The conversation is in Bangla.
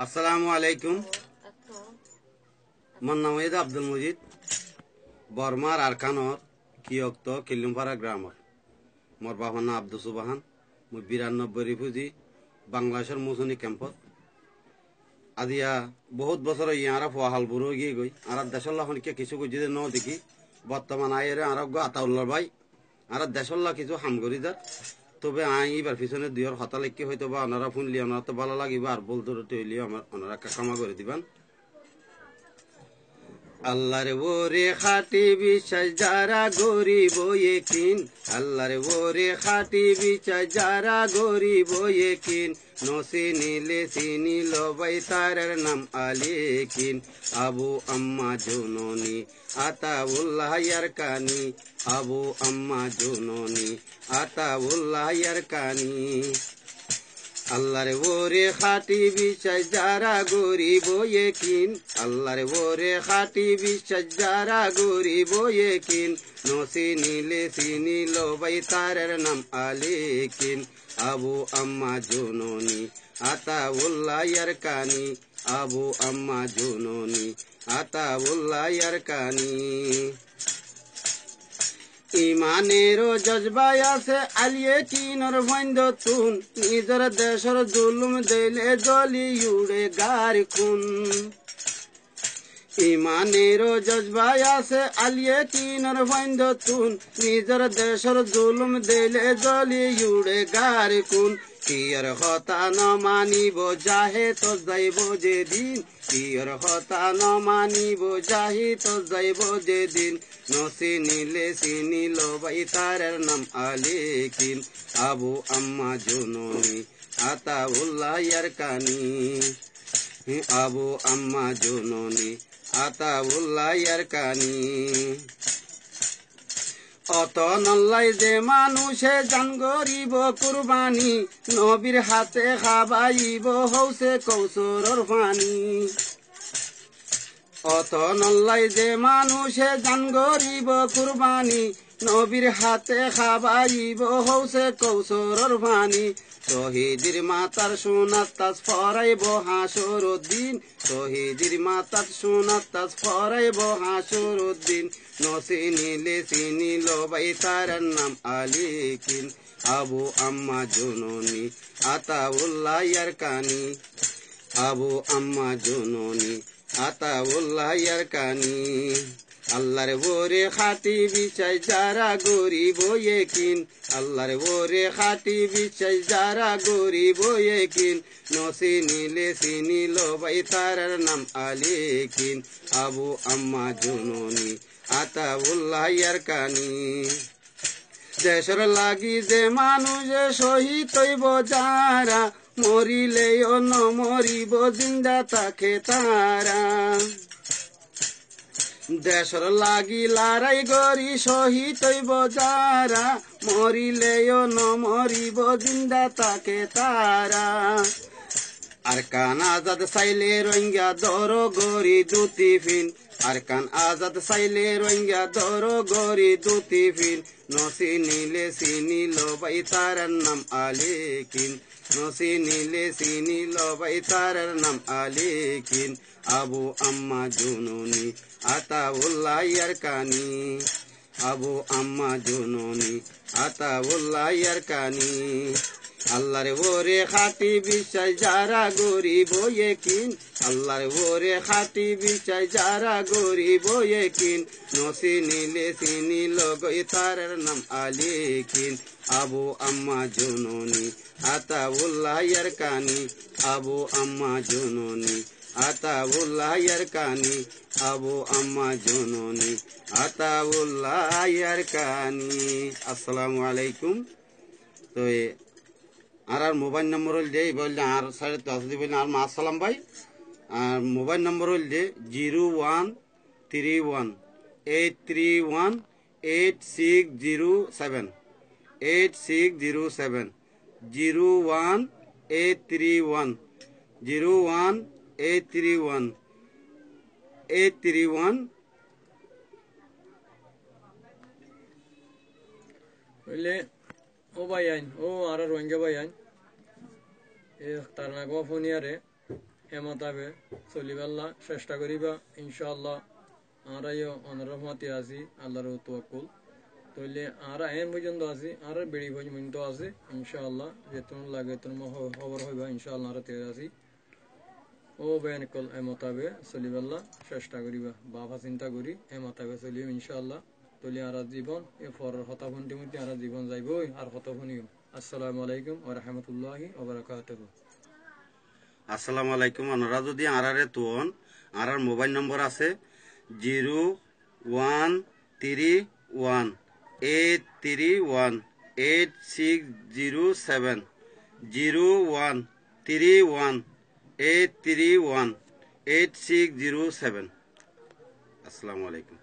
আসসালামু আলাইকুম। মোর নাম হইদ আব্দুল মজিদ, বর্মার আরকানর কিয়ক্ত কিলুমপাড়া গ্রামর। মোর বাবার নাম আব্দুল সুবাহান। মই 92 রিফিউজি বাংলাদেশের মুসুনি ক্যাম্পত আদিয়া বহুত বছর ইয়ারা ফোয়াহাল বুড়ো গিয়ে গই আর দেশল্লা খনিকে কিছু গুজি ন দেখি বর্তমান আয়ের আরোগ্য আতাউল্লাহ ভাই আর দেশল্লা কিছু হামগরি দার। তবে এবার পিছনে দুইয়ের হতা লেখকে হয়তো বা ওনারা শুনলি ওনারা তো ভালো লাগিব আর বলতে হইলেও আমার ওনারা কামা করে দিবেন। আল্লাহর ওরে খাটি বিশ্বাস যারা গরিব একিন, আল্লাহর ওরে খাটি বিশ্বাস যারা গরিব একিন, নসি নিলে চিনিল ভাই তার নাম আলেকিন। আবু আম্মা জননী আতাউল্লাহ ইয়ারকানি, আবু আম্মা জননী আতাউল্লাহ ইয়ারকানি। আল্লাহর ওরে খাটি বিশ্বাস যারা গরিব একিন, আল্লাহর ওরে খাটি বিশ্বাস যারা গরিব একিন, নসি নিলে চিনিল ভাই তার নাম আলেকিন। আবু আম্মা জননী আতাউল্লাহ ইয়ারকানি, আবু আম্মা জননী আতাউল্লাহ ইয়ারকানি। ইমানেরও জজবাই আছে আলিয়ে কিনর বন্ধ তুন, নিজের দেশের জুলুম দিলে জলি উড়ে গার খুন। ইমানেরও জজবাই আছে আলিয়ে কিনর বন্ধ তুন, নিজের দেশের জুলুম দিলে জলি উড়ে গার খুন। কিয়র হতা ন মানিব যাহে তো যাইব যেদিন, কিয়র হতা ন মানিব যাহি তো যাইব যেদিন, নসি নিলে চিনিল ভাই তার নাম আলেকিন। আবু আম্মা জননী আতাউল্লাহ ইয়ারকানি, আবু আম্মা জননী আতাউল্লাহ ইয়ারকানি। অত নল্লাই যে মানুষে জান গরিব কুরবানি, নবীর হাতে খাবাইব হৌসে কৌসরর পানি। অত নল্লাই যে মানুষে জান গরিব কুরবানি, নবীর হাতে খাবাইব হৌসে কৌসরর পানি। শহীদের মাতার সোনার তাজ ফরাইব হাসর উদ্দিন, শহীদের মাতার সোনার তাজ ফরাইব হাসর উদ্দিন, নসি নিলে চিনিল ভাই তার নাম আলেকিন। আবু আম্মা জননী আতাউল্লাহ ইয়ারকানি, আবু আম্মা জননী আতাউল্লাহ ইয়ারকানি। আল্লাহর ওরে খাটি বিশ্বাস যারা গরিব একিন, আল্লাহর ওরে খাটি বিশ্বাস যারা গরিব একিন, নসি নিলে চিনিল ভাই তার নাম আলেকিন। আবু আম্মা জননী আতাউল্লাহ ইয়ারকানি। দেশের লাগি যে মানুষ শহীদ হইব যারা, মরিলেও ন মরিব জিন্দা তাকে তারা। দেশের লাগি লড়াই গরি শহীদ হইব যারা, মরিলেও ন মরিব জিন্দা তাকে তারা। আর কান আজাদ চাইলে রোহিঙ্গা দর গরি দুটি ফিন, আর কান আজাদ চাইলে রোহিঙ্গা দর গরি দুটি ফিন, নসি নিলে চিনিল ভাই তার নাম আলেকিন, নসি নিলে চিনিল ভাই তার নাম আলেকিন। আবু আম্মা জননী আতাউল্লাহ ইয়ারকানি, আবু আম্মা জননী আতাউল্লাহ ইয়ারকানি। আল্লাহর ওরে খাটি বিশ্বাস যারা গরিব একিন, আল্লাহর ওরে খাটি বিশ্বাস যারা গরিব একিন, নসি নিলে চিনিল ভাই তার নাম আলেকিন। আবু আম্মা জননী আতাউল্লাহ ইয়ারকানি, আবু আম্মা জননী আতাউল্লাহ ইয়ারকানি, আবু আম্মা জননী আতাউল্লাহ ইয়ারকানি। আসসালামু আলাইকুম। তো আর মোবাইল নম্বর হল যে বললে আর 10:30 বললে আর মা আসসালাম ভাই। আর মোবাইল নম্বর হল যে 0131831860 8607 01831 বললে ও ভাই আইন ও আর রোহিঙ্গা ভাই আইন এ তার নাগো ফোনিয়ারে এ মোতাবে চলিবাল্লা চেষ্টা করিবা ইনশাআল্লাহ। আরাইও অনরহমতি আছি আল্লাহর তাওয়াক্কুল তইলে আর এন পর্যন্ত আছি আর বেড়ি পর্যন্ত আছে ইনশাআল্লাহ। যেতন লাগে তুমি খবর হইবা ইনশাআল্লাহ। আর তেজ আছি ও বেন কল এ মোতাবে চলিবাল্লা চেষ্টা করিবা বাবা চিন্তা করি এ মোতাবে চলিম ইনশাআল্লাহ। তলি আর জীবন এ ফরের হতা ফোনটি মধ্যে আর জীবন যাইবই আর হতা ফোনিও। আসসালামু আলাইকুম ওয়া রাহমাতুল্লাহি ওয়া বারাকাতুহু। আসসালামু আলাইকুম। আপনারা যদি আরারে তোন আরার মোবাইল নম্বর আছে 01318318607 01318318607। আসসালামু আলাইকুম।